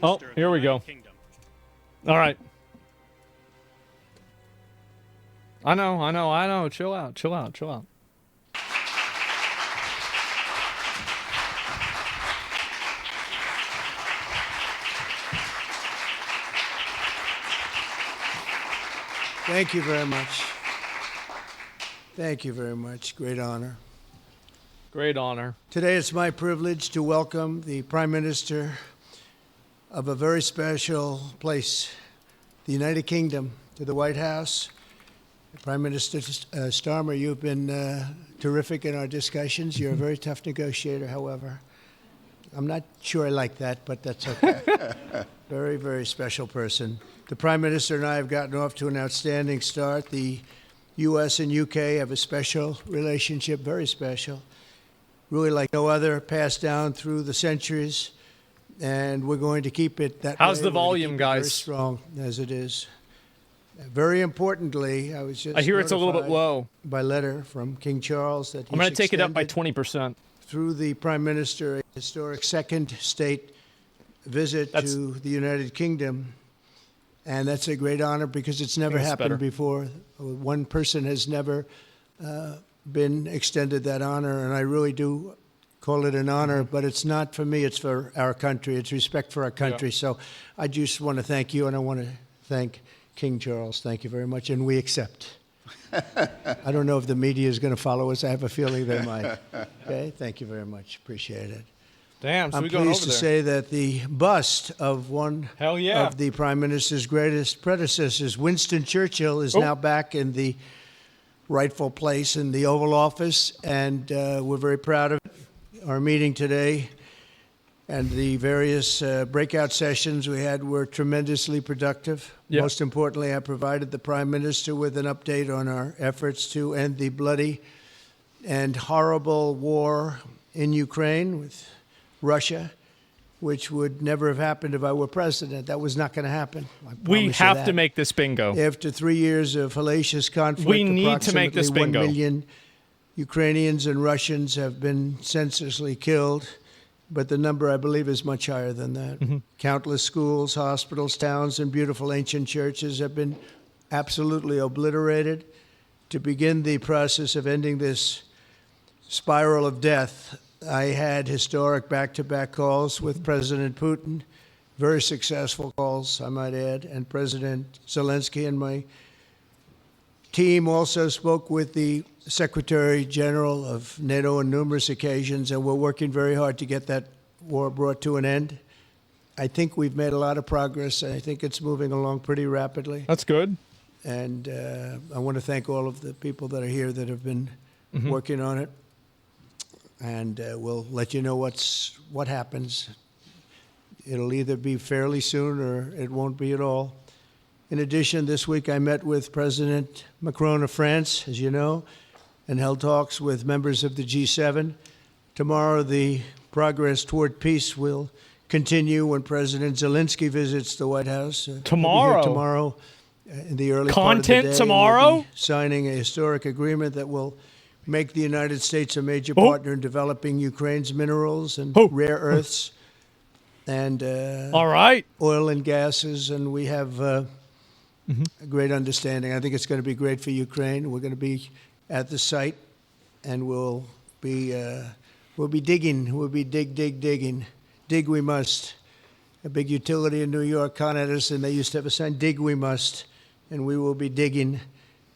Oh, here we go. All right. I know. Chill out. Thank you very much. Thank you very much. Great honor. Great honor. Today it's my privilege to welcome the Prime Minister of a very special place, the United Kingdom, to the White House. Prime Minister Starmer, you've been terrific in our discussions. You're a very tough negotiator, however. I'm not sure I like that, but that's okay. Very, very special person. The Prime Minister and I have gotten off to an outstanding start. The U.S. and U.K. have a special relationship, very special, really like no other, passed down through the centuries, and we're going to keep it that way. How's the volume, guys? Very strong, as it is. Very importantly, I hear it's a little bit low. By letter from King Charles that I'm going to take it up by 20%. Through the Prime Minister, a historic second state visit to the United Kingdom. And that's a great honor because it's never happened before. One person has never been extended that honor, and I really do call it an honor, but it's not for me, it's for our country. It's respect for our country. So I just want to thank you, and I want to thank King Charles. Thank you very much, and we accept. I don't know if the media is going to follow us. I have a feeling they might. Okay, thank you very much. Appreciate it. Damn, so I'm pleased to say that the bust of one of the Prime Minister's greatest predecessors, Winston Churchill, is now back in the rightful place in the Oval Office, and we're very proud of it. Our meeting today and the various breakout sessions we had were tremendously productive. Yep. Most importantly, I provided the Prime Minister with an update on our efforts to end the bloody and horrible war in Ukraine with Russia, which would never have happened if I were president. That was not going to happen. We have to make this bingo. After 3 years of hellacious conflict, we need to make this bingo. 1 million Ukrainians and Russians have been senselessly killed, but the number, I believe, is much higher than that. Mm-hmm. Countless schools, hospitals, towns, and beautiful ancient churches have been absolutely obliterated. To begin the process of ending this spiral of death, I had historic back-to-back calls with President Putin, very successful calls, I might add, and President Zelensky, and my team also spoke with the Secretary General of NATO on numerous occasions, and we're working very hard to get that war brought to an end. I think we've made a lot of progress. I think it's moving along pretty rapidly. That's good. And I want to thank all of the people that are here that have been working on it. And we'll let you know what happens. It'll either be fairly soon or it won't be at all. In addition, this week I met with President Macron of France, as you know, and held talks with members of the G7. Tomorrow, the progress toward peace will continue when President Zelensky visits the White House. Tomorrow? Tomorrow, in the early part of the day. Tomorrow? We'll be signing a historic agreement that will make the United States a major partner in developing Ukraine's minerals and rare earths and oil and gases, and we have a great understanding. I think it's going to be great for Ukraine. We're going to be at the site, and we'll be digging. We'll be digging. Dig we must. A big utility in New York, Con Edison, they used to have a sign, dig we must, and we will be digging.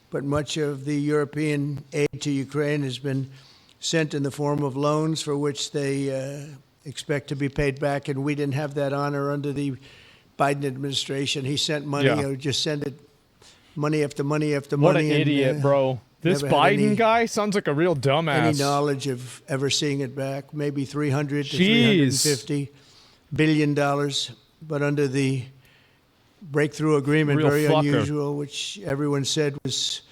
But much of the European aid to Ukraine has been sent in the form of loans for which they expect to be paid back, and we didn't have that honor under the Biden administration. He sent money, just sent it, money after money after money. What an idiot, bro. This Biden guy sounds like a real dumbass. Any knowledge of ever seeing it back, maybe $300 to $350 billion, but under the breakthrough agreement, very unusual, which everyone said was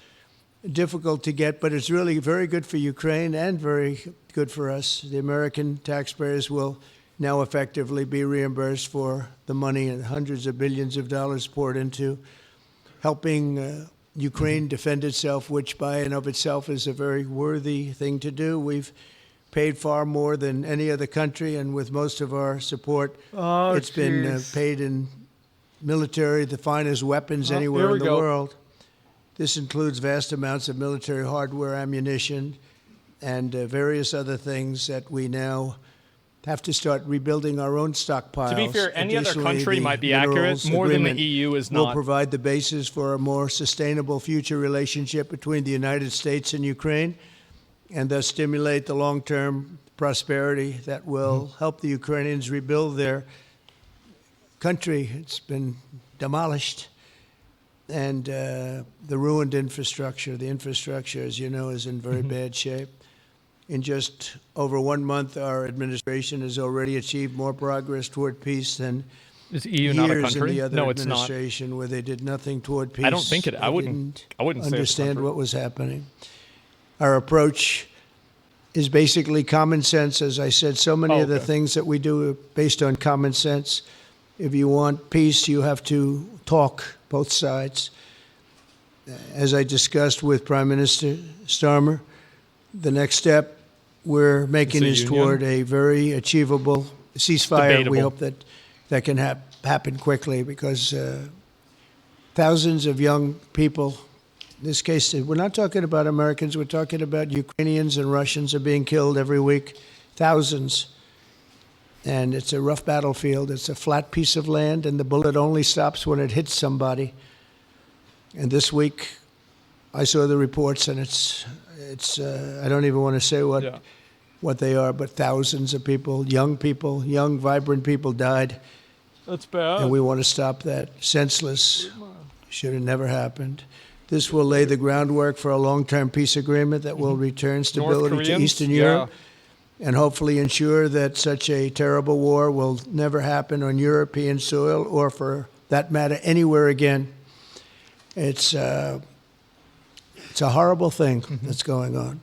difficult to get, but it's really very good for Ukraine and very good for us. The American taxpayers will now effectively be reimbursed for the money and hundreds of billions of dollars poured into helping Ukraine defend itself, which by and of itself is a very worthy thing to do. We've paid far more than any other country, and with most of our support, it's been paid in military, the finest weapons anywhere in the world. This includes vast amounts of military hardware, ammunition, and various other things that we now have to start rebuilding our own stockpiles. To be fair, any other country might be accurate. More than the EU is not. Will provide the basis for a more sustainable future relationship between the United States and Ukraine, and thus stimulate the long-term prosperity that will help the Ukrainians rebuild their country. It's been demolished. And the ruined infrastructure. The infrastructure, as you know, is in very bad shape. In just over 1 month, our administration has already achieved more progress toward peace than is EU not a years country? in the other No, it's not. administration where they did nothing toward peace. I don't think it. I wouldn't say understand it's a what was happening. Our approach is basically common sense. As I said, so many of the things that we do are based on common sense. If you want peace, you have to talk, both sides. As I discussed with Prime Minister Starmer, the next step we're making is toward a very achievable ceasefire. We hope that that can happen quickly, because thousands of young people, in this case, we're not talking about Americans, we're talking about Ukrainians and Russians are being killed every week, thousands. And it's a rough battlefield. It's a flat piece of land, and the bullet only stops when it hits somebody. And this week, I saw the reports, and it's I don't even want to say what they are, but thousands of people, young, vibrant people died. That's bad. And we want to stop that. Senseless. Should have never happened. This will lay the groundwork for a long-term peace agreement that will return stability to Eastern Europe, and hopefully ensure that such a terrible war will never happen on European soil, or for that matter, anywhere again. It's a horrible thing that's going on.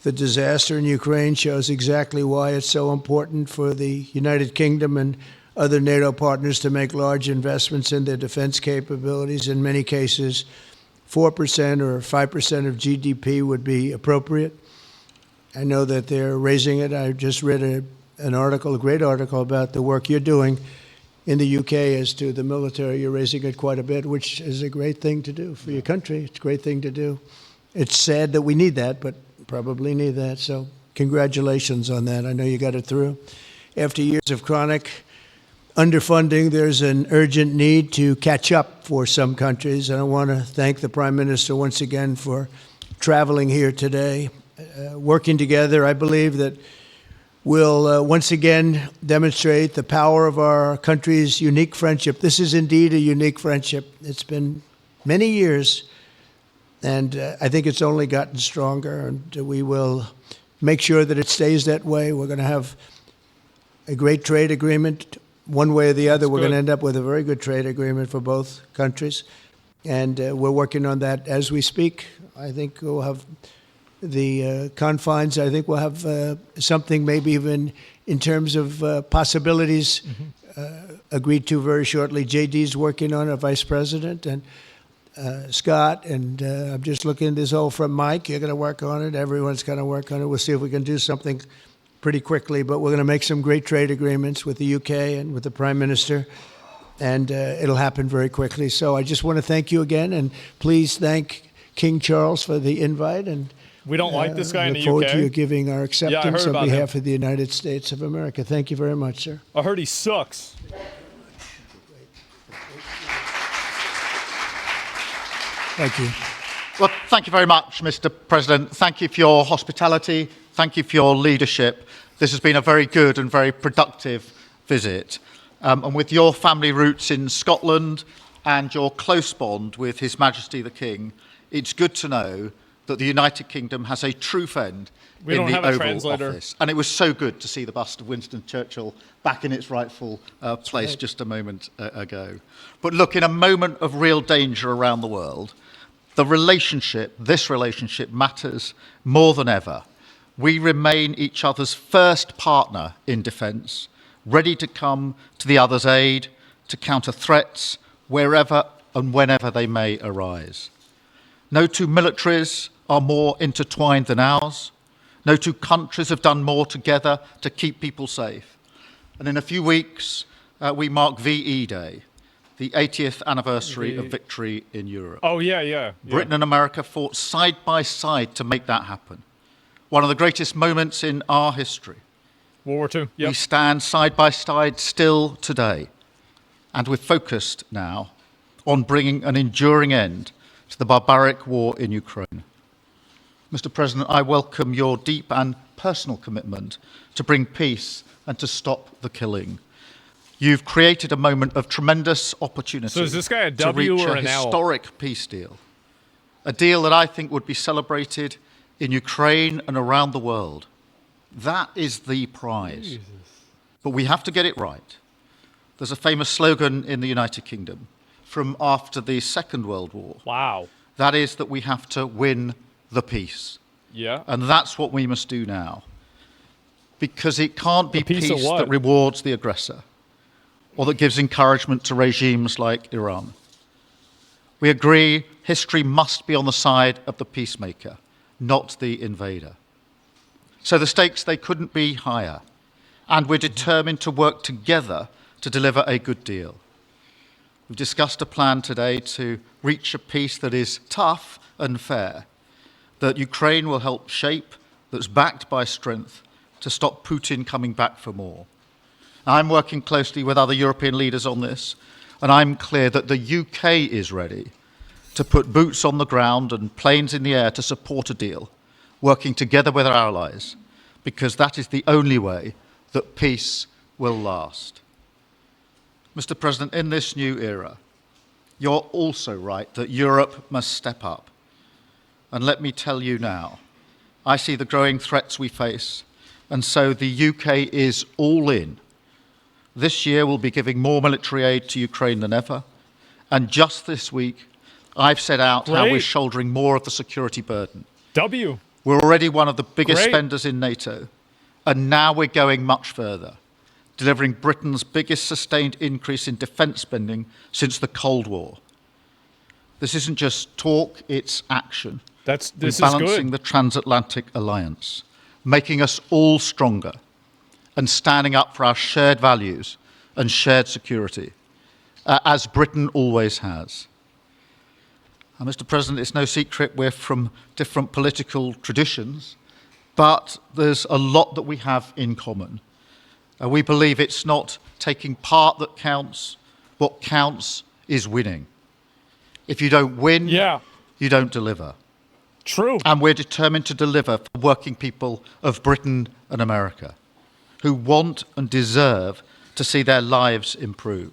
The disaster in Ukraine shows exactly why it's so important for the United Kingdom and other NATO partners to make large investments in their defense capabilities. In many cases, 4% or 5% of GDP would be appropriate. I know that they're raising it. I just read an article, a great article, about the work you're doing in the UK as to the military. You're raising it quite a bit, which is a great thing to do for your country. It's a great thing to do. It's sad that we need that, but probably need that. So congratulations on that. I know you got it through. After years of chronic underfunding, there's an urgent need to catch up for some countries. And I want to thank the Prime Minister once again for traveling here today. Working together, I believe that we'll once again demonstrate the power of our country's unique friendship. This is indeed a unique friendship. It's been many years, and I think it's only gotten stronger, and we will make sure that it stays that way. We're going to have a great trade agreement one way or the other. We're going to end up with a very good trade agreement for both countries, and we're working on that as we speak. I think we'll have the confines. I think we'll have something maybe even in terms of possibilities agreed to very shortly. JD's working on it, Vice President, and Scott, and I'm just looking, this all from Mike. You're going to work on it. Everyone's going to work on it. We'll see if we can do something pretty quickly, but we're going to make some great trade agreements with the UK and with the Prime Minister, and it'll happen very quickly. So I just want to thank you again, and please thank King Charles for the invite, and we don't like this guy in the UK. Look forward to you giving our acceptance on behalf of the United States of America. Thank you very much, sir. I heard he sucks. Thank you. Well, thank you very much, Mr. President. Thank you for your hospitality. Thank you for your leadership. This has been a very good and very productive visit. And with your family roots in Scotland and your close bond with His Majesty the King, it's good to know that the United Kingdom has a true friend in the Oval Office. And it was so good to see the bust of Winston Churchill back in its rightful place just a moment ago. But look, in a moment of real danger around the world, this relationship matters more than ever. We remain each other's first partner in defence, ready to come to the other's aid, to counter threats wherever and whenever they may arise. No two militaries are more intertwined than ours. No two countries have done more together to keep people safe. And in a few weeks, we mark VE Day, the 80th anniversary of victory in Europe. Oh, yeah. Britain and America fought side by side to make that happen. One of the greatest moments in our history. World War II, yep. We stand side by side still today. And we're focused now on bringing an enduring end to the barbaric war in Ukraine. Mr. President, I welcome your deep and personal commitment to bring peace and to stop the killing. You've created a moment of tremendous opportunity. So is this guy a to W reach or a an L? historic peace deal. A deal that I think would be celebrated in Ukraine and around the world. That is the prize. Jesus. But we have to get it right. There's a famous slogan in the United Kingdom from after the Second World War. Wow. That is that we have to win the peace. Yeah. And that's what we must do now. Because it can't be peace that rewards the aggressor or that gives encouragement to regimes like Iran. We agree history must be on the side of the peacemaker, not the invader. So the stakes, they couldn't be higher. And we're determined to work together to deliver a good deal. We've discussed a plan today to reach a peace that is tough and fair, that Ukraine will help shape, that's backed by strength, to stop Putin coming back for more. I'm working closely with other European leaders on this, and I'm clear that the UK is ready to put boots on the ground and planes in the air to support a deal, working together with our allies, because that is the only way that peace will last. Mr. President, in this new era, you're also right that Europe must step up. And let me tell you now, I see the growing threats we face, and so the UK is all in. This year we'll be giving more military aid to Ukraine than ever, and just this week I've set out how we're shouldering more of the security burden. W. We're already one of the biggest spenders in NATO, and now we're going much further, delivering Britain's biggest sustained increase in defence spending since the Cold War. This isn't just talk, it's action. This is balancing good. the transatlantic alliance, making us all stronger, and standing up for our shared values and shared security, as Britain always has. And Mr. President, it's no secret we're from different political traditions, but there's a lot that we have in common. We believe it's not taking part that counts. What counts is winning. If you don't win, you don't deliver. True. And we're determined to deliver for working people of Britain and America who want and deserve to see their lives improve.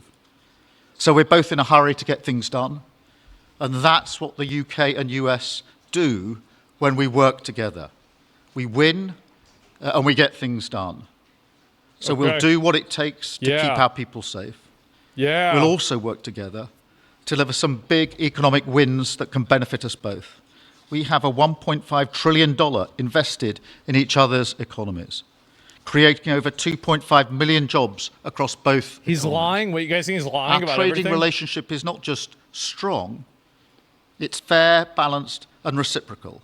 So we're both in a hurry to get things done. And that's what the UK and US do when we work together. We win and we get things done. So we'll do what it takes to keep our people safe. We'll also work together to deliver some big economic wins that can benefit us both. We have a $1.5 trillion invested in each other's economies, creating over 2.5 million jobs across both economies. Lying? What, you guys think he's lying about everything? Our everything? trading relationship is not just strong, it's fair, balanced, and reciprocal.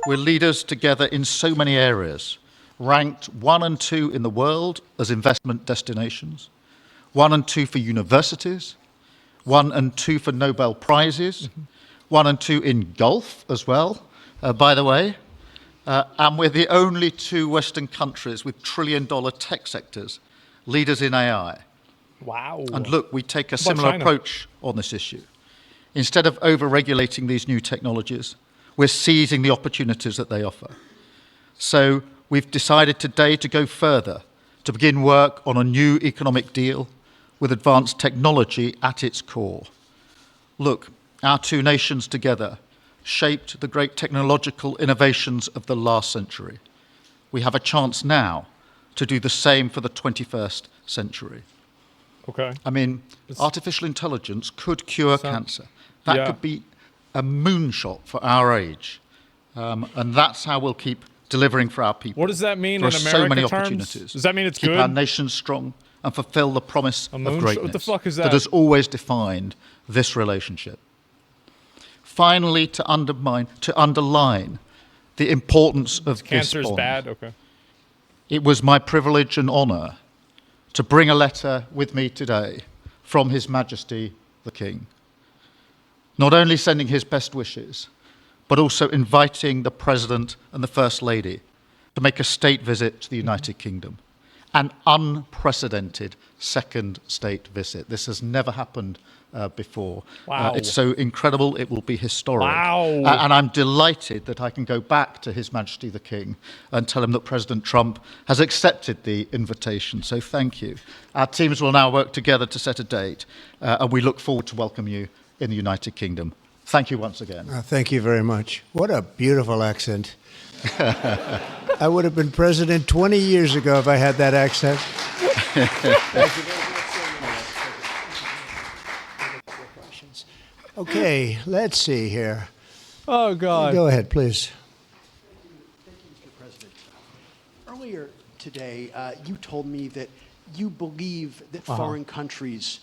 We're leaders together in so many areas, ranked 1 and 2 in the world as investment destinations, 1 and 2 for universities, 1 and 2 for Nobel Prizes, 1 and 2 in golf as well, by the way. And we're the only 2 Western countries with trillion-dollar tech sectors, leaders in AI. Wow. And look, we take a similar approach on this issue. Instead of over-regulating these new technologies, we're seizing the opportunities that they offer. So we've decided today to go further, to begin work on a new economic deal with advanced technology at its core. Look, our 2 nations together shaped the great technological innovations of the last century. We have a chance now to do the same for the 21st century. Okay. I mean, artificial intelligence could cure cancer. That could be a moonshot for our age. And that's how we'll keep delivering for our people. What does that mean in American terms? There are so many opportunities. Does that mean it's keep good? our nation strong and fulfill the promise of greatness what the fuck is that? that has always defined this relationship. Finally, to underline the importance of this Cancer's bond. bad? Okay. It was my privilege and honour to bring a letter with me today from His Majesty the King, not only sending his best wishes, but also inviting the President and the First Lady to make a state visit to the United Kingdom. An unprecedented second state visit. This has never happened before. Wow. It's so incredible, it will be historic. Wow. And I'm delighted that I can go back to His Majesty the King and tell him that President Trump has accepted the invitation. So thank you. Our teams will now work together to set a date, and we look forward to welcome you in the United Kingdom. Thank you once again. Thank you very much. What a beautiful accent. I would have been president 20 years ago if I had that accent. Okay, let's see here. Oh, God. Go ahead, please. Thank you, Mr. President. Earlier today, you told me that you believe that foreign countries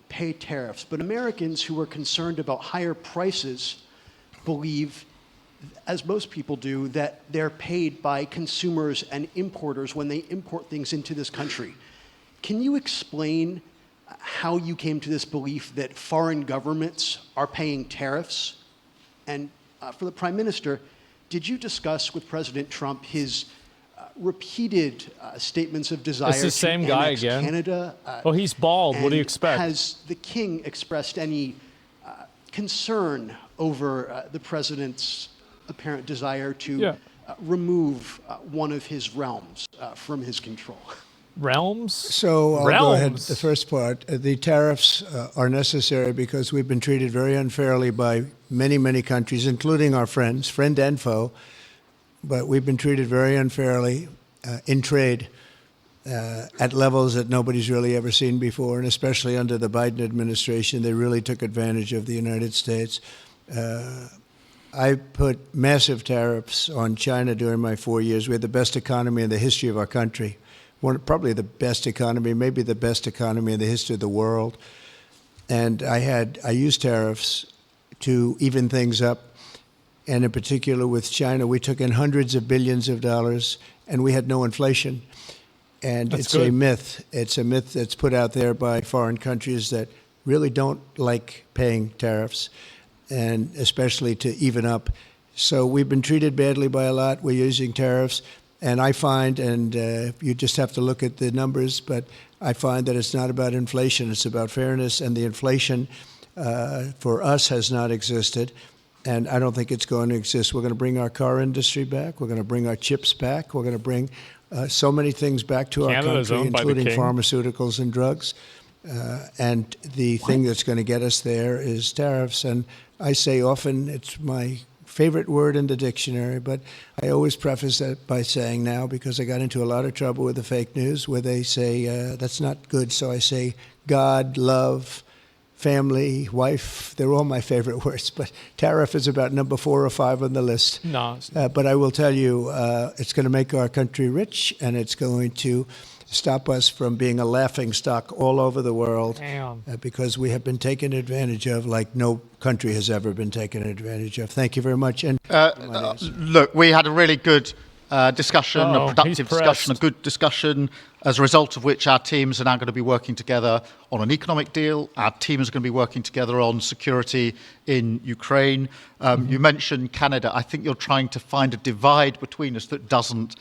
pay tariffs, but Americans who are concerned about higher prices believe, as most people do, that they're paid by consumers and importers when they import things into this country. Can you explain how you came to this belief that foreign governments are paying tariffs? And for the Prime Minister, did you discuss with President Trump his repeated statements of desire It's the same to guy annex again. Canada? Well, he's bald. What do you and expect? Has the King expressed any concern over the President's apparent desire to remove one of his realms from his control? Realms? So I'll go ahead. The first part, the tariffs are necessary because we've been treated very unfairly by many, many countries, including our friends, friend and foe. But we've been treated very unfairly in trade at levels that nobody's really ever seen before, and especially under the Biden administration, they really took advantage of the United States. I put massive tariffs on China during my 4 years. We had the best economy in the history of our country. Probably the best economy, maybe the best economy in the history of the world. And I used tariffs to even things up. And in particular with China, we took in hundreds of billions of dollars and we had no inflation. And it's a myth. It's a myth that's put out there by foreign countries that really don't like paying tariffs, and especially to even up. So we've been treated badly by a lot. We're using tariffs. And I find, and you just have to look at the numbers, but I find that it's not about inflation, it's about fairness, and the inflation for us has not existed, and I don't think it's going to exist. We're going to bring our car industry back, we're going to bring our chips back, we're going to bring so many things back to our country, including pharmaceuticals and drugs, and the thing that's going to get us there is tariffs. And I say often, it's my favorite word in the dictionary, but I always preface that by saying now, because I got into a lot of trouble with the fake news where they say that's not good. So I say God, love, family, wife, they're all my favorite words, but tariff is about number 4 or 5 on the list. No. But I will tell you, it's going to make our country rich, and it's going to stop us from being a laughing stock all over the world, because we have been taken advantage of like no country has ever been taken advantage of. Thank you very much. And look, we had a really good discussion, a productive discussion, a good discussion, as a result of which our teams are now going to be working together on an economic deal. Our teams are going to be working together on security in Ukraine. You mentioned Canada. I think you're trying to find a divide between us that doesn't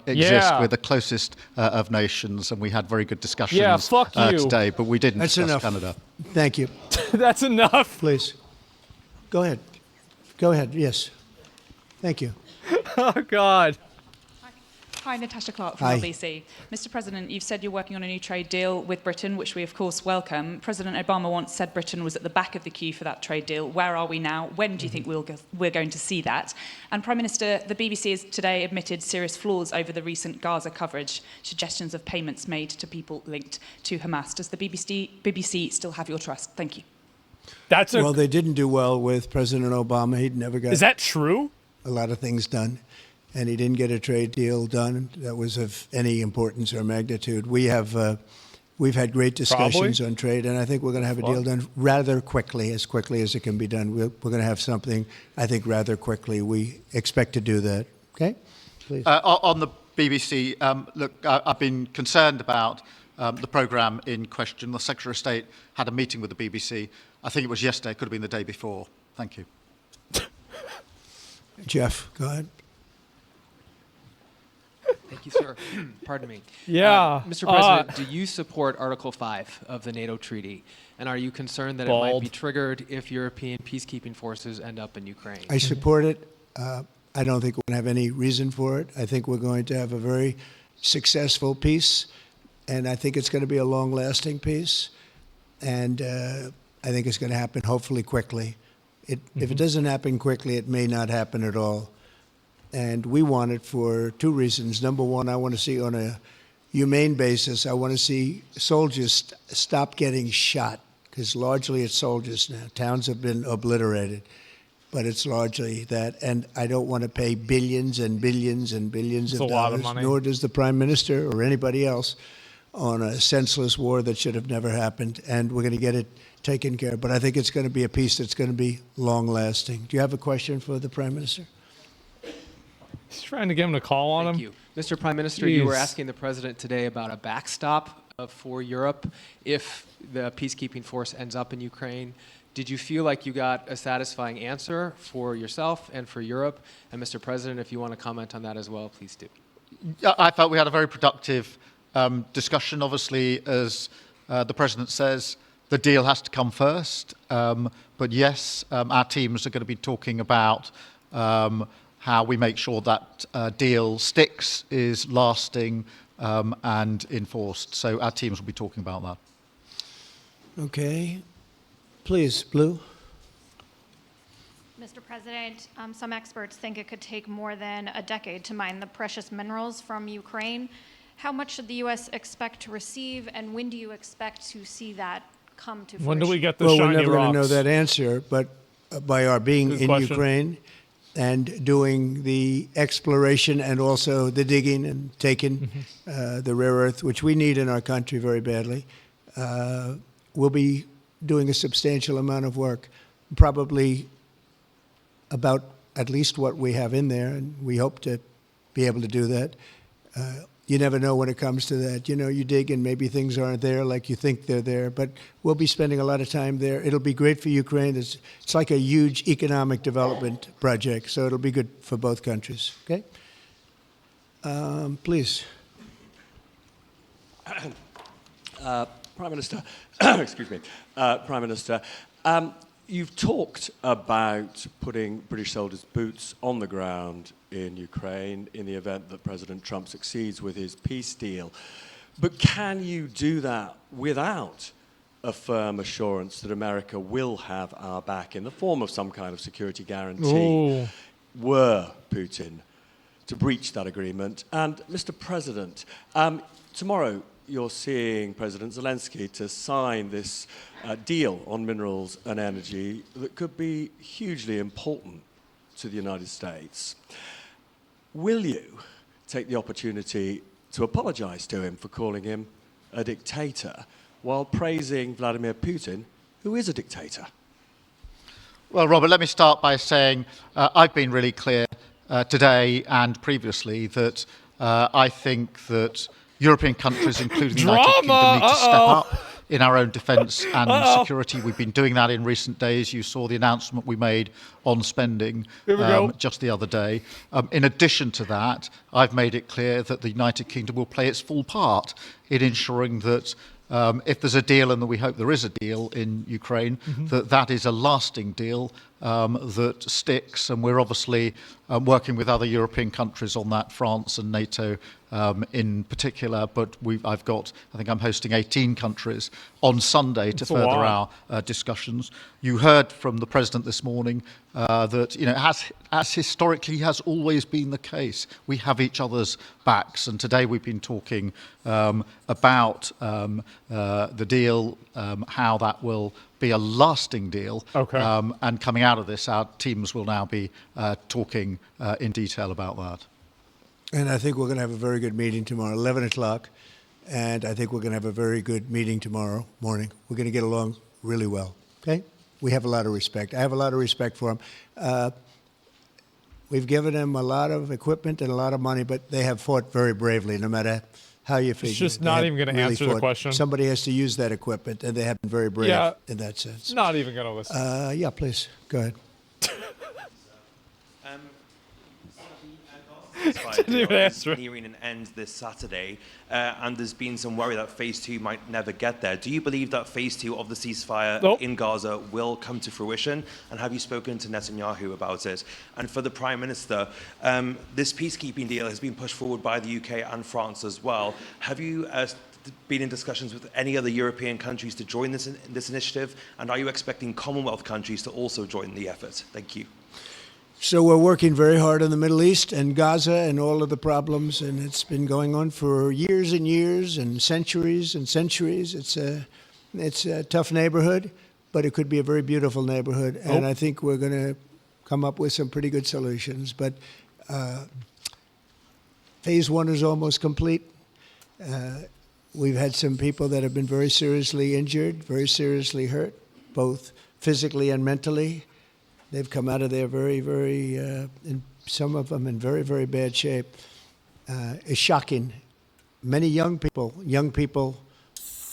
exist. We're the closest of nations, and we had very good discussions today, but we didn't discuss Canada. Thank you. That's enough. Please. Go ahead. Go ahead. Yes. Thank you. Oh, God. Hi, Natasha Clark from LBC. Mr. President, you've said you're working on a new trade deal with Britain, which we, of course, welcome. President Obama once said Britain was at the back of the queue for that trade deal. Where are we now? When do you think we're going to see that? And, Prime Minister, the BBC has today admitted serious flaws over the recent Gaza coverage, suggestions of payments made to people linked to Hamas. Does the BBC still have your trust? Thank you. Well, they didn't do well with President Obama. He'd never got... Is that true? A lot of things done, and he didn't get a trade deal done that was of any importance or magnitude. We have we've had great discussions on trade, and I think we're going to have a deal done rather quickly as it can be done. We're going to have something, I think, rather quickly. We expect to do that. Okay? Please. On the BBC, look, I've been concerned about the programme in question. The Secretary of State had a meeting with the BBC. I think it was yesterday, it could have been the day before. Thank you. Jeff, go ahead. Thank you, sir. Pardon me. Yeah. Mr. President, do you support Article 5 of the NATO treaty? And are you concerned that it might be triggered if European peacekeeping forces end up in Ukraine? I support it. I don't think we're going to have any reason for it. I think we're going to have a very successful peace, and I think it's going to be a long-lasting peace. And I think it's going to happen hopefully quickly. If it doesn't happen quickly, it may not happen at all. And we want it for two reasons. Number one, I want to see on a humane basis, I want to see soldiers stop getting shot, because largely it's soldiers now. Towns have been obliterated, but it's largely that. And I don't want to pay billions and billions and billions of dollars, a lot of money. Nor does the Prime Minister or anybody else, on a senseless war that should have never happened. And we're going to get it taken care of. But I think it's going to be a peace that's going to be long-lasting. Do you have a question for the Prime Minister? He's trying to get him to call on him. Thank you. Mr. Prime Minister, you were asking the President today about a backstop for Europe if the peacekeeping force ends up in Ukraine. Did you feel like you got a satisfying answer for yourself and for Europe? And Mr. President, if you want to comment on that as well, please do. I felt we had a very productive discussion. Obviously, as the President says, the deal has to come first. But yes, our teams are going to be talking about how we make sure that deal sticks, is lasting and enforced. So our teams will be talking about that. Okay. Please, Blue. Mr. President, some experts think it could take more than a decade to mine the precious minerals from Ukraine. How much should the U.S. expect to receive, and when do you expect to see that come to fruition? When do we get the Well, shiny we're never going to know rocks? that answer, but by our being Good in question. Ukraine and doing the exploration and also the digging and taking the rare earth, which we need in our country very badly, we'll be doing a substantial amount of work, probably about at least what we have in there, and we hope to be able to do that. You never know when it comes to that. You know, you dig and maybe things aren't there like you think they're there, but we'll be spending a lot of time there. It'll be great for Ukraine. It's like a huge economic development project, so it'll be good for both countries. Okay? Please. Prime Minister, excuse me, Prime Minister, you've talked about putting British soldiers' boots on the ground in Ukraine in the event that President Trump succeeds with his peace deal. But can you do that without a firm assurance that America will have our back in the form of some kind of security guarantee were Putin to breach that agreement? And Mr. President, tomorrow you're seeing President Zelensky to sign this deal on minerals and energy that could be hugely important to the United States. Will you take the opportunity to apologize to him for calling him a dictator while praising Vladimir Putin, who is a dictator? Well, Robert, let me start by saying I've been really clear today and previously that I think that European countries, including the United Kingdom, need to step up in our own defence and security. We've been doing that in recent days. You saw the announcement we made on spending just the other day. In addition to that, I've made it clear that the United Kingdom will play its full part in ensuring that if there's a deal, and we hope there is a deal in Ukraine, that is a lasting deal that sticks. And we're obviously working with other European countries on that, France and NATO in particular. But I think I'm hosting 18 countries on Sunday to further our discussions. You heard from the President this morning that, you know, as historically has always been the case, we have each other's backs. And today we've been talking about the deal, how that will be a lasting deal. And coming out of this, our teams will now be talking in detail about that. And I think we're going to have a very good meeting tomorrow, 11 o'clock. and I think we're going to have a very good meeting tomorrow morning. We're going to get along really well, okay? We have a lot of respect. I have a lot of respect for them. We've given them a lot of equipment and a lot of money, but they have fought very bravely, no matter how you figure. It's just not even going to answer the question. Somebody has to use that equipment, and they have been very brave in that sense. Not even going to listen. Yeah, please, go ahead. Didn't even answer it. Nearing an end this Saturday, and there's been some worry that phase 2 might never get there. Do you believe that phase 2 of the ceasefire in Gaza will come to fruition? And have you spoken to Netanyahu about it? And for the Prime Minister, this peacekeeping deal has been pushed forward by the UK and France as well. Have you been in discussions with any other European countries to join this initiative? And are you expecting Commonwealth countries to also join the effort? Thank you. So we're working very hard in the Middle East and Gaza and all of the problems, and it's been going on for years and years and centuries and centuries. It's a tough neighborhood, but it could be a very beautiful neighborhood, and I think we're going to come up with some pretty good solutions. But phase 1 is almost complete. We've had some people that have been very seriously injured, very seriously hurt, both physically and mentally. They've come out of there very, very, in some of them in very, very bad shape. It's shocking. Many young people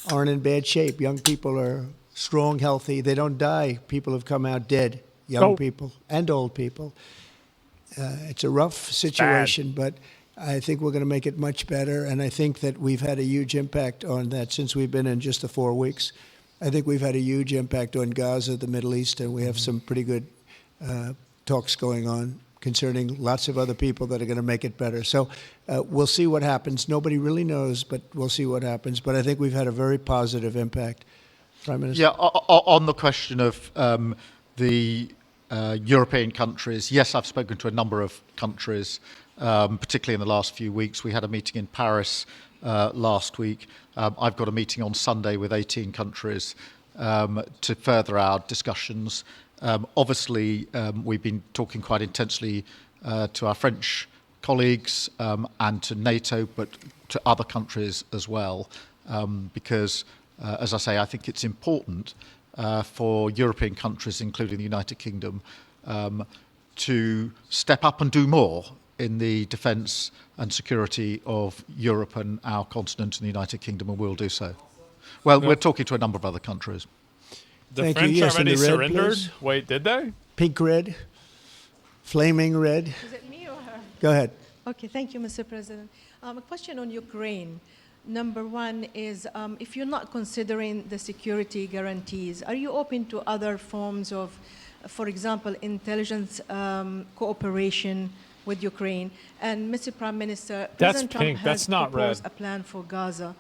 aren't in bad shape. Young people are strong, healthy. They don't die. People have come out dead, young people and old people. It's a rough situation, but I think we're going to make it much better. And I think that we've had a huge impact on that since we've been in just the 4 weeks. I think we've had a huge impact on Gaza, the Middle East, and we have some pretty good talks going on concerning lots of other people that are going to make it better. So we'll see what happens. Nobody really knows, but we'll see what happens. But I think we've had a very positive impact. Prime Minister? Yeah, on the question of the European countries, yes, I've spoken to a number of countries, particularly in the last few weeks. We had a meeting in Paris last week. I've got a meeting on Sunday with 18 countries to further our discussions. Obviously, we've been talking quite intensely to our French colleagues and to NATO, but to other countries as well, because, as I say, I think it's important for European countries, including the United Kingdom, to step up and do more in the defence and security of Europe and our continent and the United Kingdom, and we'll do so. Well, we're talking to a number of other countries. The French already surrendered? Wait, did they? Pink red, flaming red. Is it me or her? Go ahead. Okay, thank you, Mr. President. A question on Ukraine. Number one is, if you're not considering the security guarantees, are you open to other forms of, for example, intelligence cooperation with Ukraine? And Mr. Prime Minister, President Trump has proposed a plan for Gaza.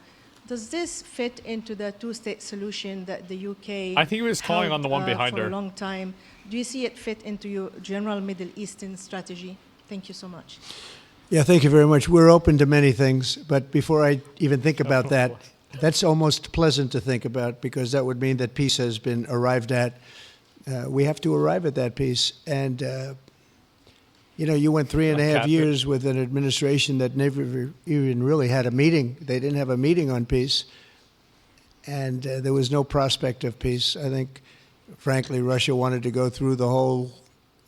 Does this fit into the two-state solution that the UK I think he was calling on the one behind for her. a long time? Do you see it fit into your general Middle Eastern strategy? Thank you so much. Yeah, thank you very much. We're open to many things, but before I even think about that, that's almost pleasant to think about because that would mean that peace has been arrived at. We have to arrive at that peace. And, you know, you went 3.5 years with an administration that never even really had a meeting. They didn't have a meeting on peace. And there was no prospect of peace. I think, frankly, Russia wanted to go through the whole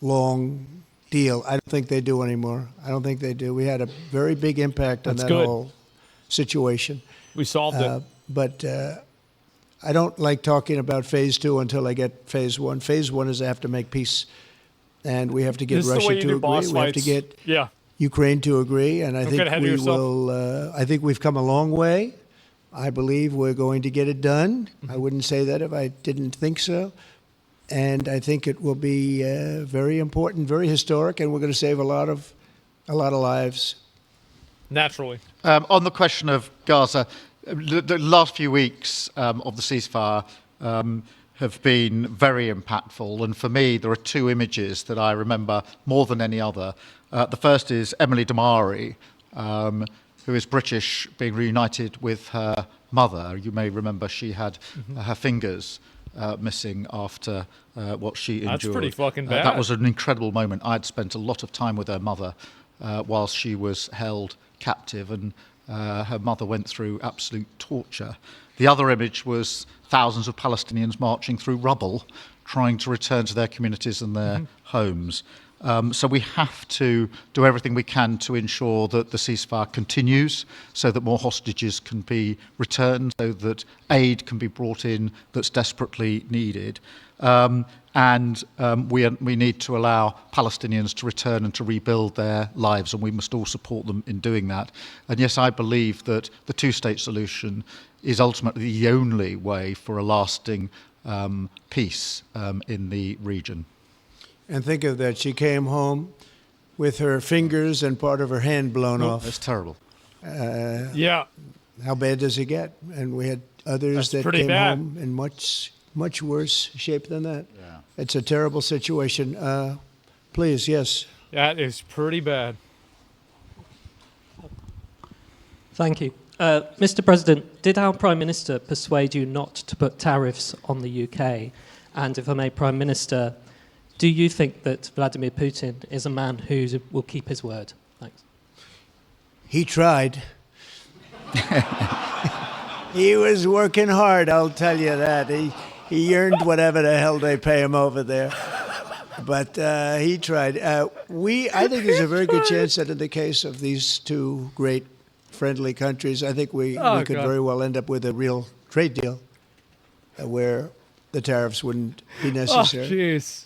long deal. I don't think they do anymore. I don't think they do. We had a very big impact on that whole situation. We solved it. But I don't like talking about phase 2 until I get phase 1. Phase 1 is I have to make peace. And we have to get Russia to agree. We have to get Ukraine to agree. And I think we will. I think we've come a long way. I believe we're going to get it done. I wouldn't say that if I didn't think so. And I think it will be very important, very historic, and we're going to save a lot of lives. Naturally. On the question of Gaza, the last few weeks of the ceasefire have been very impactful. And for me, there are two images that I remember more than any other. The first is Emily Damari, who is British, being reunited with her mother. You may remember she had her fingers missing after what she endured. That's pretty fucking bad. That was an incredible moment. I'd spent a lot of time with her mother whilst she was held captive, and her mother went through absolute torture. The other image was thousands of Palestinians marching through rubble, trying to return to their communities and their homes. So we have to do everything we can to ensure that the ceasefire continues, so that more hostages can be returned, so that aid can be brought in that's desperately needed. We need to allow Palestinians to return and to rebuild their lives, and we must all support them in doing that. And yes, I believe that the two-state solution is ultimately the only way for a lasting peace in the region. And think of that, she came home with her fingers and part of her hand blown off. That's terrible. Yeah. How bad does it get? And we had others that came home in much worse shape than that. Yeah. It's a terrible situation. Please, yes. That is pretty bad. Thank you. Mr. President, did our Prime Minister persuade you not to put tariffs on the UK? And if I may, Prime Minister, do you think that Vladimir Putin is a man who will keep his word? Thanks. He tried. He was working hard, I'll tell you that. He earned whatever the hell they pay him over there. But he tried. I think there's a very good chance that in the case of these two great friendly countries, I think we could very well end up with a real trade deal where the tariffs wouldn't be necessary. Oh, jeez.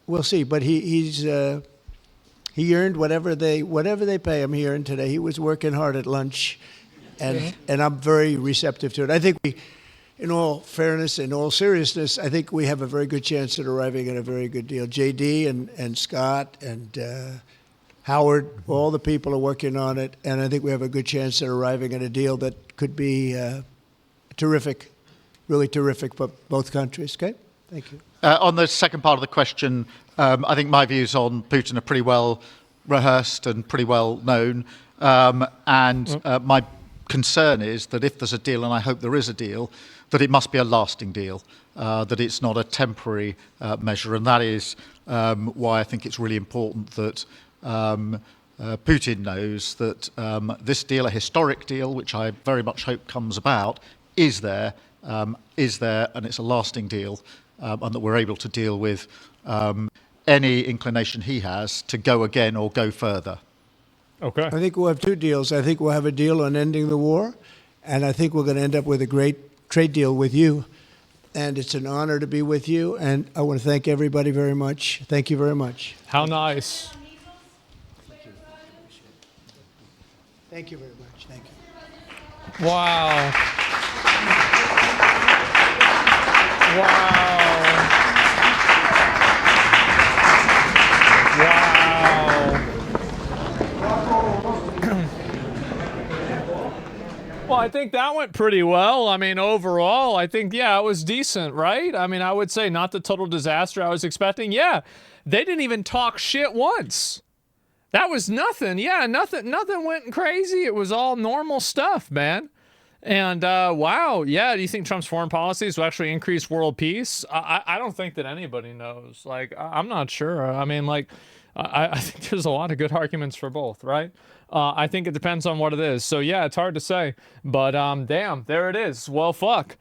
We'll see. But he earned whatever they pay him. He earned today. He was working hard at lunch, and I'm very receptive to it. I think we, in all fairness, in all seriousness, I think we have a very good chance at arriving at a very good deal. JD and Scott and Howard, all the people are working on it, and I think we have a good chance at arriving at a deal that could be terrific, really terrific for both countries. Okay? Thank you. On the second part of the question, I think my views on Putin are pretty well rehearsed and pretty well known. My concern is that if there's a deal, and I hope there is a deal, that it must be a lasting deal, that it's not a temporary measure. And that is why I think it's really important that Putin knows that this deal, a historic deal, which I very much hope comes about, is there, and it's a lasting deal, and that we're able to deal with any inclination he has to go again or go further. Okay. I think we'll have two deals. I think we'll have a deal on ending the war, and I think we're going to end up with a great trade deal with you. And it's an honor to be with you, and I want to thank everybody very much. Thank you very much. How nice. Thank you very much. Thank you. Wow. Wow. Well, I think that went pretty well. I mean, overall, I think, yeah, it was decent, right? I mean, I would say not the total disaster I was expecting. Yeah, they didn't even talk shit once. That was nothing. Yeah, nothing went crazy. It was all normal stuff, man. And wow, yeah, do you think Trump's foreign policies will actually increase world peace? I don't think that anybody knows. Like, I'm not sure. I mean, like, I think there's a lot of good arguments for both, right? I think it depends on what it is. So yeah, it's hard to say. But damn, there it is. Well, fuck.